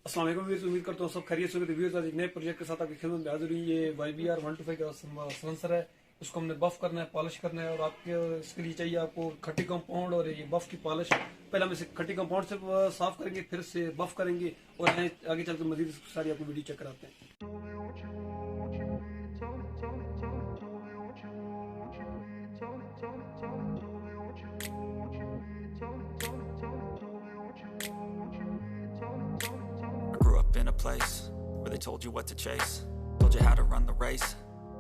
अस्सलाम वालेकुम व्यूअर्स, उम्मीद करता हूँ सब खैरियत से होंगे। व्यूअर्स आज एक नए प्रोजेक्ट के साथ आपकी खिदमत में हाजिर हुई। ये YBR 125 का सलेंसर है। इसको हमने बफ करना है, पॉलिश करना है और आपके इसके लिए चाहिए आपको खट्टी कंपाउंड और ये बफ की पॉलिश। पहले हम इसे खट्टी कंपाउंड से साफ करेंगे, फिर से बफ करेंगे और आगे चलकर मजीद सारी आपको वीडियो चेक कराते हैं। Grew up in a place where they told you what to chase, told you how to run the race,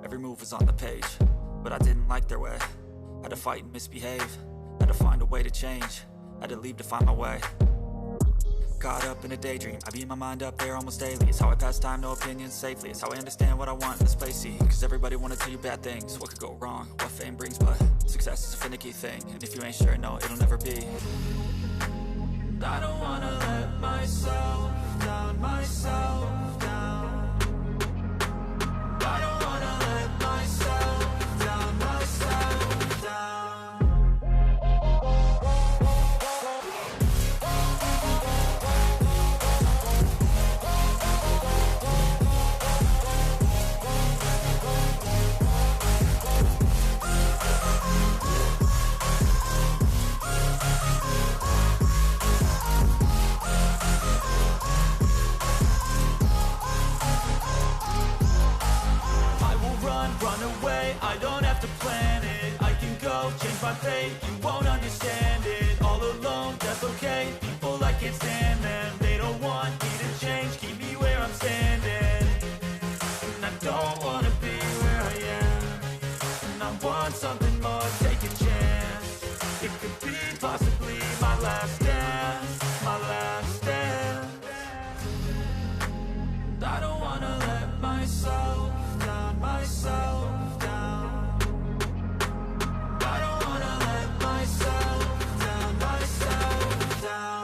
every move was on the page, but I didn't like their way, had to fight and misbehave, had to find a way to change, had to leave to find my way. Caught up in a daydream, I beat my mind up there almost daily. It's how I pass time, no opinions safely. It's how I understand what I want in this place, see. Cause everybody wanna tell you bad things, what could go wrong, what fame brings. But success is a finicky thing, and if you ain't sure, no, it'll never be. I don't wanna let myself down, myself down. I don't wanna let myself down, myself down. Run away, I don't have to plan it. I can go, change my fate, you won't understand it. All alone, that's okay, people I can't stand them. They don't want me to change, keep me where I'm standing. And I don't wanna be where I am, and I want something more, take a chance. It could be possibly my last dance, my last dance. I don't wanna let myself down, myself down. I don't wanna let myself down, myself down.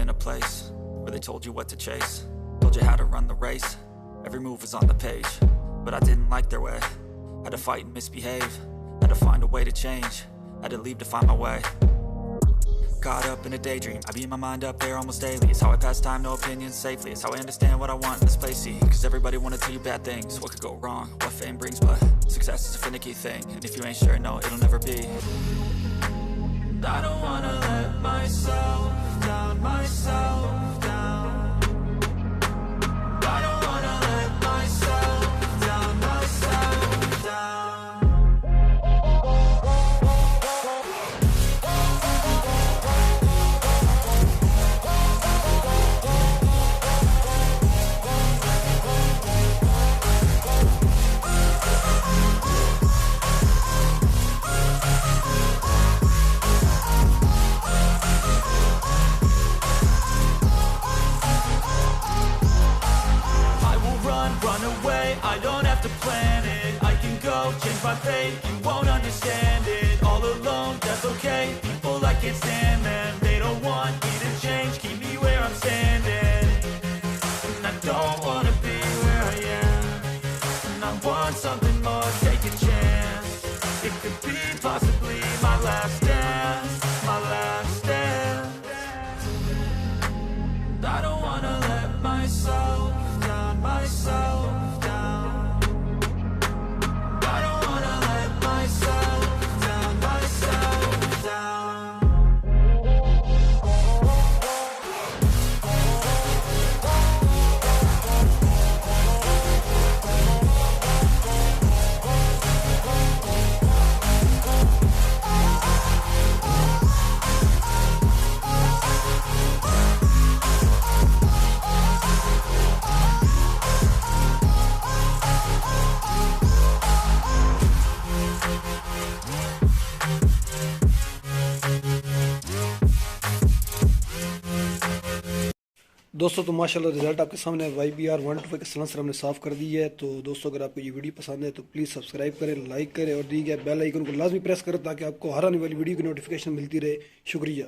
In a place where they told you what to chase, told you how to run the race, every move was on the page, but I didn't like their way, had to fight and misbehave, had to find a way to change, had to leave to find my way. Caught up in a daydream, I beat my mind up there almost daily. It's how I pass time, no opinions safely. It's how I understand what I want in this place, see. Cause everybody wanna tell you bad things, what could go wrong, what fame brings. But success is a finicky thing, and if you ain't sure, no, it'll never be. I don't wanna let myself down, myself down. I don't wanna let myself down, myself down. Run away, I don't have to plan it. I can go, change my fate, you won't understand it. All alone, that's okay, people I can't stand them. They don't want me to change, keep me where I'm standing. And I don't wanna be where I am, and I want something more, take a chance. It could be possibly my last dance, my last dance. I don't wanna let myself down, myself down. I don't wanna let myself down, myself down. दोस्तों तो माशाल्लाह result आपके सामने है। YBR 125 का silencer हमने साफ़ कर दी है। तो दोस्तों अगर आपको ये वीडियो पसंद है तो प्लीज़ सब्सक्राइब करें, लाइक करें और दी गए बेल आइकन को लाजमी प्रेस करें ताकि आपको हर आने वाली वीडियो की नोटिफिकेशन मिलती रहे। शुक्रिया।